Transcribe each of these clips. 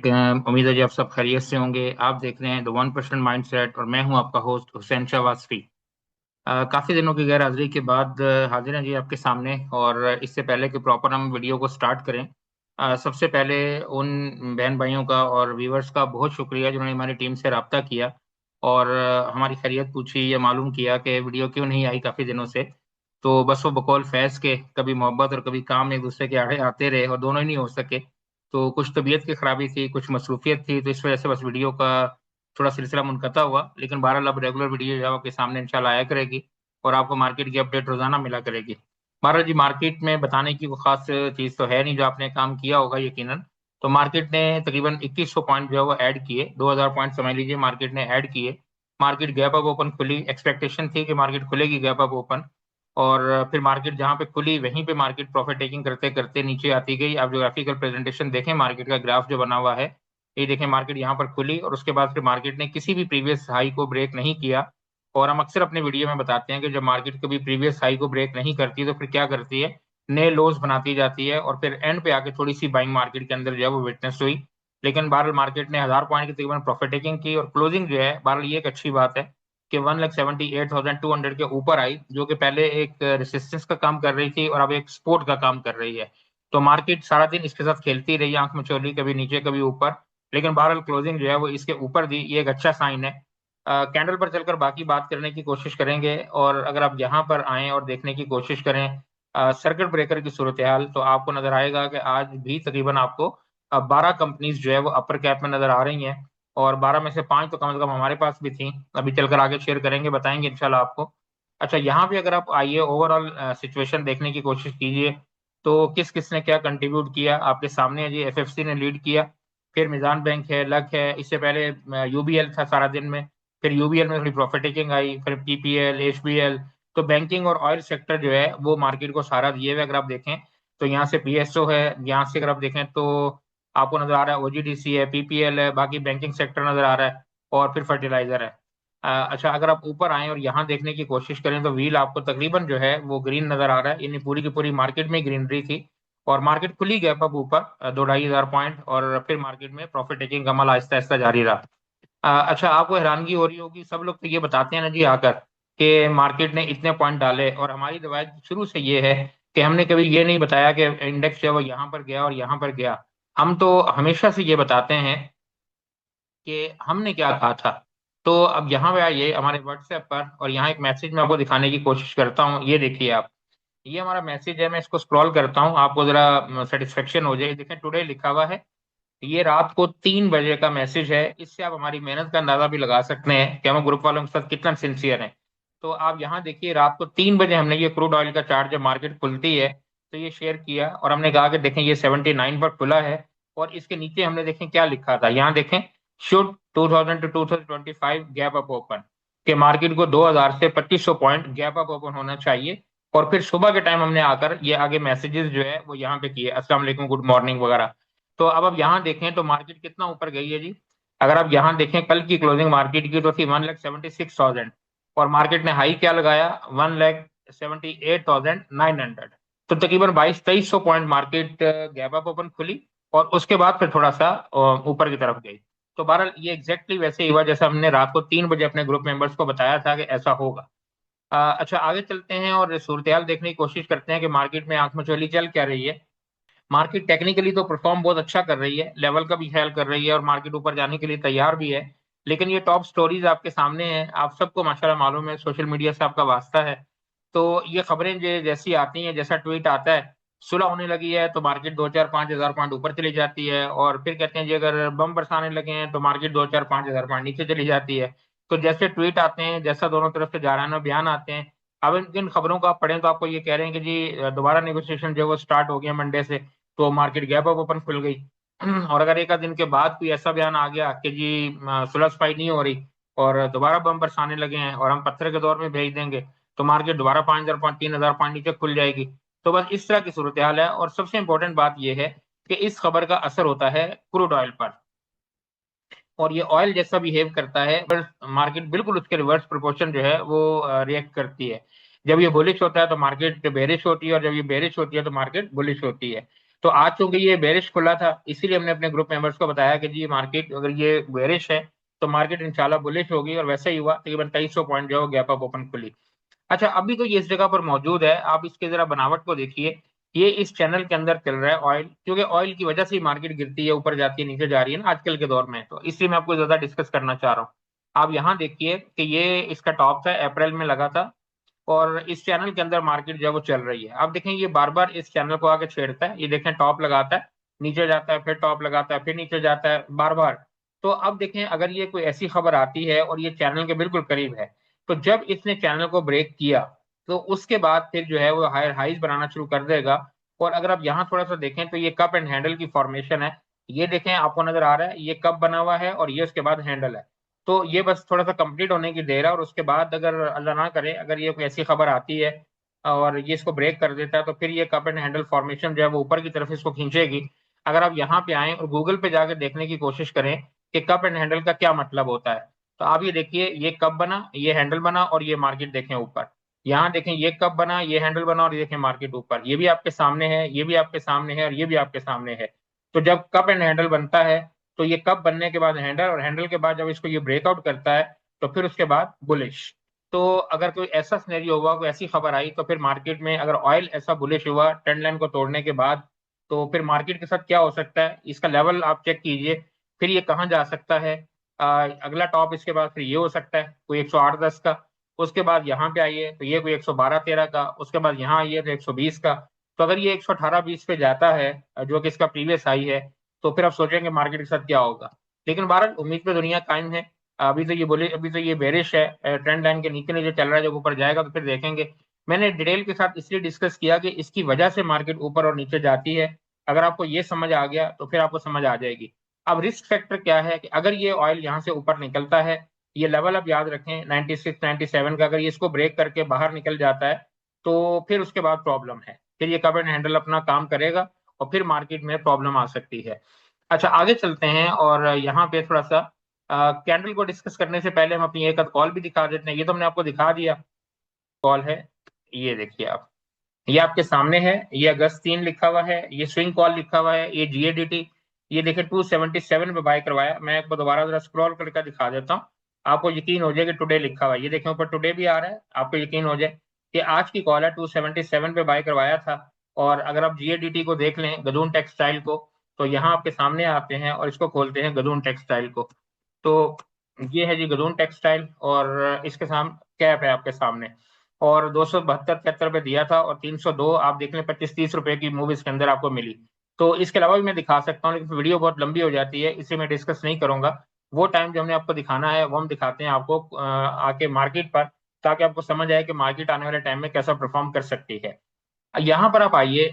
उम्मीद है जी आप सब खैरियत से होंगे। आप देख रहे हैं द 1% माइंडसेट और मैं हूं आपका होस्ट हुसैन शहबाज। काफी दिनों की गैर हाजिरी के बाद हाजिर हैं जी आपके सामने। और इससे पहले कि प्रॉपर हम वीडियो को स्टार्ट करें, सबसे पहले उन बहन भाइयों का और व्यूवर्स का बहुत शुक्रिया जिन्होंने हमारी टीम से रब्ता किया और हमारी खैरियत पूछी या मालूम किया कि वीडियो क्यों नहीं आई काफी दिनों से। तो बस वो बकौल फैज़ के कभी मोहब्बत और कभी काम एक दूसरे के आड़े आते रहे और दोनों ही नहीं हो सके। तो कुछ तबीयत की खराबी थी, कुछ मसरूफियत थी, तो इस वजह से बस वीडियो का थोड़ा सिलसिला मुनक़ता हुआ। लेकिन बहरहाल अब रेगुलर वीडियो जो है वो आपके सामने इंशाल्लाह आया करेगी और आपको मार्केट की अपडेट रोज़ाना मिला करेगी। बहरहाल जी, मार्केट में बताने की कोई ख़ास चीज़ तो है नहीं, जो आपने काम किया होगा यकीनन। तो मार्केट ने तकरीबन 2100 पॉइंट जो है वो ऐड किए, 2000 पॉइंट समझ लीजिए मार्केट ने ऐड किए। मार्केट गैप अप ओपन खुली, एक्सपेक्टेशन थी कि मार्केट खुलेगी गैप अप ओपन, और फिर मार्केट जहाँ पे खुली वहीं पे मार्केट प्रॉफिट टेकिंग करते-करते नीचे आती गई। आप ज्योग्राफिकल प्रेज़ेंटेशन देखें, मार्केट का ग्राफ जो बना हुआ है, ये देखें मार्केट यहाँ पर खुली और उसके बाद फिर मार्केट ने किसी भी प्रीवियस हाई को ब्रेक नहीं किया। और हम अक्सर अपने वीडियो में बताते हैं कि जब मार्केट कभी प्रीवियस हाई को ब्रेक नहीं करती तो फिर क्या करती है, नए लोज बनाती जाती है और फिर एंड पे आके थोड़ी सी बाइंग मार्केट के अंदर जो है वो विटनेस हुई। लेकिन बहरहाल मार्केट ने 1000 पॉइंट की तकरीबन प्रॉफिट टेकिंग की और क्लोजिंग जो है बहरहाल ये एक अच्छी बात है कि 1,78,200 के ऊपर आई, जो कि पहले एक रेसिस्टेंस का काम कर रही थी और अब एक सपोर्ट का काम कर रही है। तो मार्केट सारा दिन इसके साथ खेलती रही, आंख मिचौली, कभी नीचे कभी ऊपर। लेकिन बहरहाल क्लोजिंग जो है वो इसके ऊपर दी, ये एक अच्छा साइन है। कैंडल पर चलकर बाकी बात करने की कोशिश करेंगे और अगर आप यहाँ पर आएँ और देखने की कोशिश करें सर्किट ब्रेकर की सूरत-ए-हाल, तो आपको नज़र आएगा कि आज भी तकरीबन आपको 12 कंपनीज़ जो है वो अपर कैप में नज़र आ रही हैं और 12 में से 5 तो कम से कम हमारे पास भी थी। अभी चलकर आगे शेयर करेंगे, बताएँगे इंशाल्लाह आपको। अच्छा, यहाँ पे अगर आप आइए ओवरऑल सिचुएशन देखने की कोशिश कीजिए, तो किस-किस ने क्या कंट्रीब्यूट किया, आपके सामने है जी। एफएफसी ने लीड किया, फिर मिज़ान बैंक है, लक है, इससे पहले यूबीएल था सारा दिन में, फिर यूबीएल में थोड़ी प्रॉफिट टेकिंग आई, फिर पीपीएल, एचबीएल। तो बैंकिंग और ऑयल सेक्टर जो है वो मार्केट को सहारा दिए हुए अगर आप देखें, तो यहाँ से पीएसओ है, यहाँ से अगर आप देखें तो आपको नज़र आ रहा है ओजीडीसी है, पीपीएल है, बाकी बैंकिंग सेक्टर नज़र आ रहा है और फिर फर्टिलाइज़र है। अच्छा, अगर आप ऊपर आएँ और यहाँ देखने की कोशिश करें तो व्हील आपको तकरीबन जो है वो ग्रीन नज़र आ रहा है, यानी पूरी की पूरी मार्केट में ग्रीनरी थी और मार्केट खुली गैप अप ऊपर 2 ढाई हज़ार पॉइंट और फिर मार्केट में प्रॉफिट टेकिंग का अमल आहिस्ता-आहिस्ता जारी रहा। अच्छा, आपको हैरानगी हो रही होगी, सब लोग तो ये बताते हैं ना जी आकर कि मार्केट ने इतने पॉइंट डाले, और हमारी रिवायत शुरू से ये है कि हमने कभी ये नहीं बताया कि इंडेक्स जो है वो यहाँ पर गया और यहाँ पर गया। हम तो हमेशा से ये बताते हैं कि हमने क्या कहा था। तो अब यहाँ पे आइए हमारे व्हाट्सएप पर और यहाँ एक मैसेज मैं आपको दिखाने की कोशिश करता हूँ। ये देखिए आप, ये हमारा मैसेज है, मैं इसको स्क्रॉल करता हूँ, आपको ज़रा सैटिस्फैक्शन हो जाए। देखें टुडे लिखा हुआ है, ये रात को 3 बजे का मैसेज है। इससे आप हमारी मेहनत का अंदाज़ा भी लगा सकते हैं कि हम ग्रुप वालों के साथ कितना सिंसियर हैं। तो आप यहाँ देखिए, रात को 3 बजे हमने ये क्रूड ऑयल का चार्ट जब मार्केट खुलती है, तो ये शेयर किया और हमने कहा कि देखें ये 79 पर खुला है और इसके नीचे हमने देखें क्या लिखा था। यहाँ देखें, should 2000 to 2025 gap up open, कि मार्केट को 2000 से 2500 पॉइंट गैप अप ओपन होना चाहिए। और फिर सुबह के टाइम हमने आकर ये आगे मैसेजेस जो है वो यहाँ पे किए, अस्सलाम वालेकुम, गुड मॉर्निंग वगैरह। तो अब आप यहाँ देखें तो मार्केट कितना ऊपर गई है जी। अगर आप यहाँ देखें कल की क्लोजिंग मार्केट की तो थी 1,76,000 और मार्केट ने हाई क्या लगाया, 1,78,900। तो तकरीबन 2200-2300 point market gap up open खुली और उसके बाद फिर थोड़ा सा ऊपर की तरफ गई। तो बहरहाल ये एग्जैक्टली वैसे ही हुआ जैसा हमने रात को 3 बजे अपने ग्रुप मेंबर्स को बताया था कि ऐसा होगा। अच्छा, आगे चलते हैं और सूरत-ए-हाल देखने की कोशिश करते हैं कि मार्केट में आंख मिचौली चल क्या रही है। मार्केट टेक्निकली तो परफॉर्म बहुत अच्छा कर रही है, लेवल का भी ख्याल कर रही है और मार्केट ऊपर जाने के लिए तैयार भी है। लेकिन ये टॉप स्टोरीज आपके सामने हैं, आप सबको माशाल्लाह मालूम है, सोशल मीडिया से आपका वास्ता है। तो ये खबरें जैसी आती हैं, जैसा ट्वीट आता है, सुलह होने लगी है तो मार्केट 2-4-5 हज़ार पॉइंट ऊपर चली जाती है और फिर कहते हैं जी अगर बम बरसाने लगे हैं तो मार्केट 2-4-5 हज़ार पॉइंट नीचे चली जाती है। तो जैसे ट्वीट आते हैं, जैसा दोनों तरफ से जाराना बयान आते हैं, अब इन खबरों को आप पढ़ें तो आपको ये कह रहे हैं कि जी दोबारा नेगोशिएशन जो है वो स्टार्ट हो गया मंडे से, तो मार्केट गैप अप ओपन खुल गई। और अगर एक आध दिन के बाद कोई ऐसा बयान आ गया कि जी सुलह सफाई नहीं हो रही और दोबारा बम बरसाने लगे हैं और हम पत्थर के दौर में भेज देंगे, तो मार्केट दोबारा 5,000 पॉइंट 3,000 पॉइंट नीचे खुल जाएगी। तो बस इस तरह की सूरत हाल है और सबसे इंपॉर्टेंट बात यह है कि इस खबर का असर होता है क्रूड ऑयल पर और ये ऑयल जैसा बिहेव करता है, पर मार्केट बिल्कुल उसके रिवर्स प्रोपोर्शन जो है वो रिएक्ट करती है। जब ये बुलिश होता है तो मार्केट बेरिश होती है और जब ये बेरिश होती है तो मार्केट बुलिश होती है। तो आज चूंकि ये बेरिश खुला था, इसीलिए हमने अपने ग्रुप मेंबर्स को बताया कि जी मार्केट अगर ये बेरिश है तो मार्केट इंशाल्लाह बुलिश होगी, और वैसा ही हुआ। तकरीबन 2300 पॉइंट जो है गैप अप ओपन खुली। अच्छा, अभी तो ये इस जगह पर मौजूद है, आप इसके जरा बनावट को देखिए। ये इस चैनल के अंदर चल रहा है ऑयल, क्योंकि ऑयल की वजह से ही मार्केट गिरती है, ऊपर जाती है नीचे जा रही है ना आजकल के दौर में, तो इसलिए मैं आपको ज्यादा डिस्कस करना चाह रहा हूँ। आप यहाँ देखिए कि ये इसका टॉप था, अप्रैल में लगा था, और इस चैनल के अंदर मार्केट जो है वो चल रही है। आप देखें ये बार बार इस चैनल को आके छेड़ता है, ये देखें टॉप लगाता है, नीचे जाता है, फिर टॉप लगाता है, फिर नीचे जाता है, बार बार। तो अब देखें अगर ये कोई ऐसी खबर आती है और ये चैनल के बिल्कुल करीब है, तो जब इसने चैनल को ब्रेक किया तो उसके बाद फिर जो है वो हायर हाइज बनाना शुरू कर देगा। और अगर आप यहाँ थोड़ा सा देखें तो ये कप एंड हैंडल की फॉर्मेशन है। ये देखें आपको नजर आ रहा है, ये कप बना हुआ है और ये उसके बाद हैंडल है। तो ये बस थोड़ा सा कंप्लीट होने की देर है, और उसके बाद अगर अल्लाह ना करे अगर ये कोई ऐसी खबर आती है और ये इसको ब्रेक कर देता है, तो फिर ये कप एंड हैंडल फॉर्मेशन जो है वो ऊपर की तरफ इसको खींचेगी। अगर आप यहाँ पे आए और गूगल पे जाके देखने की कोशिश करें कि कप एंड हैंडल का क्या मतलब होता है, तो आप ये देखिए, ये कप बना, ये हैंडल बना, और ये मार्केट देखें ऊपर। यहाँ देखें ये कप बना, ये हैंडल बना, और ये देखें मार्केट ऊपर। ये भी आपके सामने है, ये भी आपके सामने है, और ये भी आपके सामने है। तो जब कप एंड हैंडल बनता है, तो ये कप बनने के बाद हैंडल, और हैंडल के बाद जब इसको ये ब्रेकआउट करता है, तो फिर उसके बाद बुलिश। तो अगर कोई ऐसा सिनेरियो हुआ, कोई ऐसी खबर आई, तो फिर मार्केट में अगर ऑयल ऐसा बुलिश हुआ ट्रेंड लाइन को तोड़ने के बाद, तो फिर मार्केट के साथ क्या हो सकता है, इसका लेवल आप चेक कीजिए। फिर ये कहाँ जा सकता है? अगला टॉप इसके बाद फिर ये हो सकता है कोई 108-10 का। उसके बाद यहाँ पे आइए तो ये कोई 112-13 का। उसके बाद यहाँ आइए तो 120 का। तो अगर ये 118-20 पे जाता है, जो कि इसका प्रीवियस हाई है, तो फिर आप सोचेंगे मार्केट के साथ क्या होगा। लेकिन बहरहाल उम्मीद पे दुनिया कायम है। अभी तो ये बेरिश है, ट्रेंड लाइन के नीचे नीचे चल रहा है। जब ऊपर जाएगा तो फिर देखेंगे। मैंने डिटेल के साथ इसलिए डिस्कस किया कि इसकी वजह से मार्केट ऊपर और नीचे जाती है। अगर आपको ये समझ आ गया तो फिर आपको समझ आ जाएगी। अब रिस्क फैक्टर क्या है कि अगर ये ऑयल यहाँ से ऊपर निकलता है, ये लेवल आप याद रखें 96 97 का, अगर ये इसको ब्रेक करके बाहर निकल जाता है, तो फिर उसके बाद प्रॉब्लम है। फिर ये कवर एंड हैंडल अपना काम करेगा और फिर मार्केट में प्रॉब्लम आ सकती है। अच्छा, आगे चलते हैं, और यहाँ पे थोड़ा सा कैंडल को डिस्कस करने से पहले हम अपनी एक कॉल भी दिखा देते हैं। ये तो हमने आपको दिखा दिया, कॉल है, ये देखिए आप, ये आपके सामने है। ये अगस्त 3 लिखा हुआ है, ये स्विंग कॉल लिखा हुआ है, ये GADT। ये देखिए 277 पे बाय करवाया। मैं आपको दोबारा जरा स्क्रॉल करके दिखा देता हूँ, आपको यकीन हो जाए कि टुडे लिखा हुआ है। ये देखें ऊपर टुडे भी आ रहा है, आपको यकीन हो जाए कि आज की कॉल है। 277 पे बाय करवाया था। और अगर आप GADT को देख लें, गदून टेक्सटाइल को, तो यहाँ आपके सामने आते हैं और इसको खोलते हैं, गदून टेक्सटाइल को। तो ये है जी गदून टेक्सटाइल, और इसके सामने कैप है आपके सामने। और 272-73 पे दिया था, और 302 आप देख लें 25-30 रुपए की मूव इसके अंदर आपको मिली। तो इसके अलावा भी मैं दिखा सकता हूँ, लेकिन वीडियो बहुत लंबी हो जाती है, इसलिए मैं डिस्कस नहीं करूंगा। वो टाइम जो हमने आपको दिखाना है वो हम दिखाते हैं आपको आके मार्केट पर, ताकि आपको समझ आए कि मार्केट आने वाले टाइम में कैसा परफॉर्म कर सकती है। यहाँ पर आप आइए,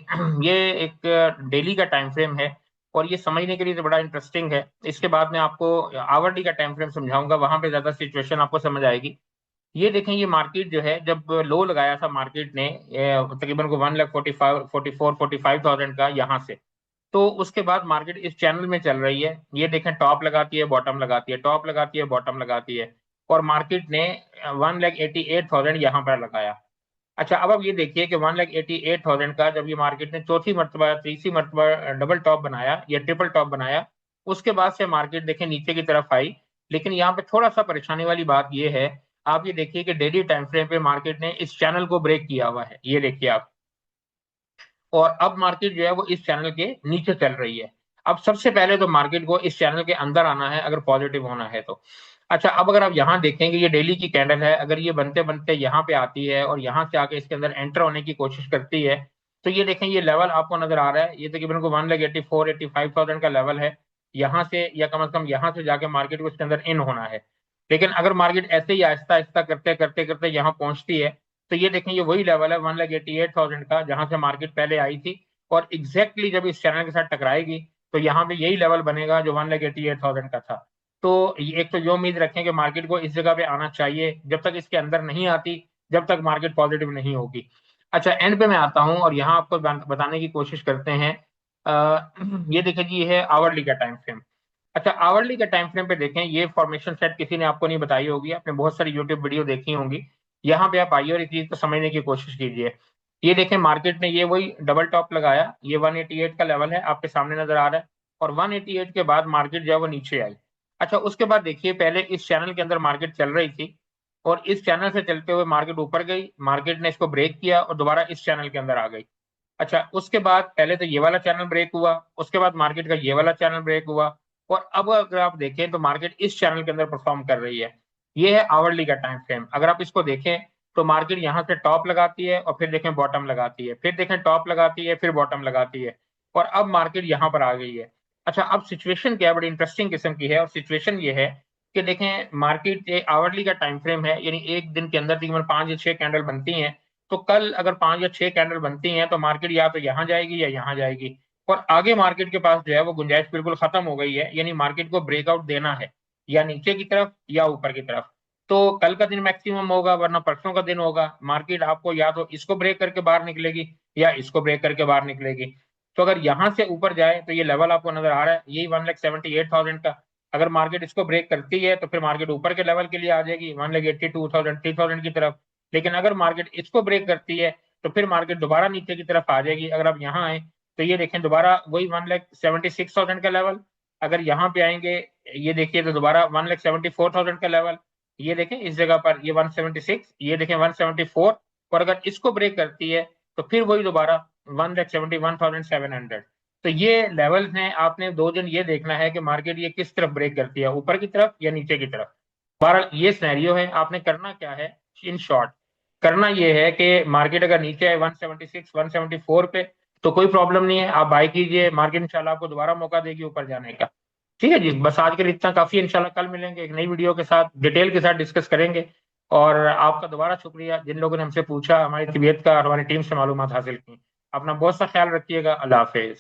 ये एक डेली का टाइम फ्रेम है, और ये समझने के लिए तो बड़ा इंटरेस्टिंग है। इसके बाद मैं आपको आवरली का टाइम फ्रेम समझाऊंगा, वहां पे ज्यादा सिचुएशन आपको समझ आएगी। ये देखें, ये मार्केट जो है जब लो लगाया था मार्केट ने, तकरीबन को 1,45,44,45,000 का यहाँ से, तो उसके बाद मार्केट इस चैनल में चल रही है। ये देखें टॉप लगाती है, बॉटम लगाती है, टॉप लगाती है, बॉटम लगाती है, और मार्केट ने 1,88,000 यहाँ पर लगाया। अच्छा, अब आप ये देखिए कि 1,88,000 का जब ये मार्केट ने चौथी मरतबा, तीसरी मरतबा डबल टॉप बनाया या ट्रिपल टॉप बनाया, उसके बाद से मार्केट देखें नीचे की तरफ आई। लेकिन यहाँ पे थोड़ा सा परेशानी वाली बात ये है, आप ये देखिए कि डेली टाइम फ्रेम पे मार्केट ने इस चैनल को ब्रेक किया हुआ है, ये देखिए आप। और अब मार्केट जो है वो इस चैनल के नीचे चल रही है। अब सबसे पहले तो मार्केट को इस चैनल के अंदर आना है अगर पॉजिटिव होना है तो। अच्छा, अब अगर आप यहाँ देखेंगे, ये डेली की कैंडल है, अगर ये बनते बनते यहाँ पे आती है और यहाँ से आके इसके अंदर एंटर होने की कोशिश करती है, तो ये देखें, ये लेवल आपको नजर आ रहा है, ये तकरीबन को 1,84,85,000 का लेवल है। यहाँ से, या कम से कम यहाँ से जाके मार्केट को इसके अंदर इन होना है। लेकिन अगर मार्केट ऐसे ही आहिस्ता आहिस्ता करते करते करते यहाँ पहुंचती है, तो ये देखें, ये वही लेवल है 1,88,000 का, जहां से मार्केट पहले आई थी। और एग्जैक्टली जब इस चैनल के साथ टकराएगी, तो यहाँ पे यही लेवल बनेगा जो 1,88,000 का था। तो एक तो ये उम्मीद रखें कि मार्केट को इस जगह पे आना चाहिए, जब तक इसके अंदर नहीं आती, जब तक मार्केट पॉजिटिव नहीं होगी। अच्छा, एंड पे मैं आता हूँ और यहाँ आपको बताने की कोशिश करते हैं। ये देखिए जी, ये है आवरली का टाइम फ्रेम। अच्छा, आवरली के टाइम फ्रेम पे देखें, ये फॉर्मेशन सेट किसी ने आपको नहीं बताई होगी, आपने बहुत सारी यूट्यूब वीडियो देखी होंगी। यहाँ पे आप आइए और इस चीज को समझने की कोशिश कीजिए। ये देखें मार्केट ने ये वही डबल टॉप लगाया, ये 188 का लेवल है आपके सामने नजर आ रहा है, और 188 के बाद मार्केट जो है वो नीचे आई। अच्छा, उसके बाद देखिए पहले इस चैनल के अंदर मार्केट चल रही थी, और इस चैनल से चलते हुए मार्केट ऊपर गई, मार्केट ने इसको ब्रेक किया और दोबारा इस चैनल के अंदर आ गई। अच्छा, उसके बाद पहले तो ये वाला चैनल ब्रेक हुआ, उसके बाद मार्केट का ये वाला चैनल ब्रेक हुआ, और अब अगर आप देखें तो मार्केट इस चैनल के अंदर परफॉर्म कर रही है। ये है आवरली का टाइम फ्रेम। अगर आप इसको देखें तो मार्केट यहाँ से टॉप लगाती है और फिर देखें बॉटम लगाती है, फिर देखें टॉप लगाती है, फिर बॉटम लगाती है, और अब मार्केट यहाँ पर आ गई है। अच्छा, अब सिचुएशन क्या है, बड़ी इंटरेस्टिंग किस्म की है, और सिचुएशन ये है कि देखें मार्केट आवरली का टाइम फ्रेम है, यानी एक दिन के अंदर तकरीबन 5 या 6 कैंडल बनती हैं। तो कल अगर 5 या 6 कैंडल बनती हैं तो मार्केट या तो यहाँ जाएगी या यहाँ जाएगी, और आगे मार्केट के पास जो है वो गुंजाइश बिल्कुल खत्म हो गई है, यानी मार्केट को ब्रेकआउट देना है, या नीचे की तरफ या ऊपर की तरफ। तो कल का दिन मैक्सिमम होगा, वरना परसों का दिन होगा, मार्केट आपको या तो इसको ब्रेक करके बाहर निकलेगी या इसको ब्रेक करके बाहर निकलेगी। तो अगर यहाँ से ऊपर जाए तो ये लेवल आपको नजर आ रहा है, यही 1,78,000 का। अगर मार्केट इसको ब्रेक करती है तो फिर मार्केट ऊपर के लेवल के लिए आ जाएगी, 1,82,000 3,000 की तरफ। लेकिन अगर मार्केट इसको ब्रेक करती है तो फिर मार्केट दोबारा नीचे की तरफ आ जाएगी। अगर आप यहाँ आए तो ये देखें दोबारा वही 1,76,000 का लेवल। अगर यहाँ पे आएंगे, ये देखिए तो दोबारा 1,74,000 का लेवल। ये देखें इस जगह पर ये 176, ये देखें 174, और अगर इसको ब्रेक करती है तो फिर वही दोबारा 1,71,700। तो ये लेवल्स हैं, आपने 2 दिन ये देखना है कि मार्केट ये किस तरफ ब्रेक करती है, ऊपर की तरफ या नीचे की तरफ। बहरहाल ये सिनेरियो है, आपने करना क्या है, इन शॉर्ट करना ये है कि मार्केट अगर नीचे है 176 174 पे तो कोई प्रॉब्लम नहीं है, आप बाय कीजिए, मार्केट इंशाल्लाह आपको दोबारा मौका देगी ऊपर जाने का। ठीक है जी, बस आज के लिए इतना काफी है, इंशाल्लाह कल मिलेंगे एक नई वीडियो के साथ, डिटेल के साथ डिस्कस करेंगे। और आपका दोबारा शुक्रिया जिन लोगों ने हमसे पूछा, हमारी तबीयत का और हमारी टीम से मालूमात हासिल की। अपना बहुत सा ख्याल रखिएगा, अल्लाह हाफिज।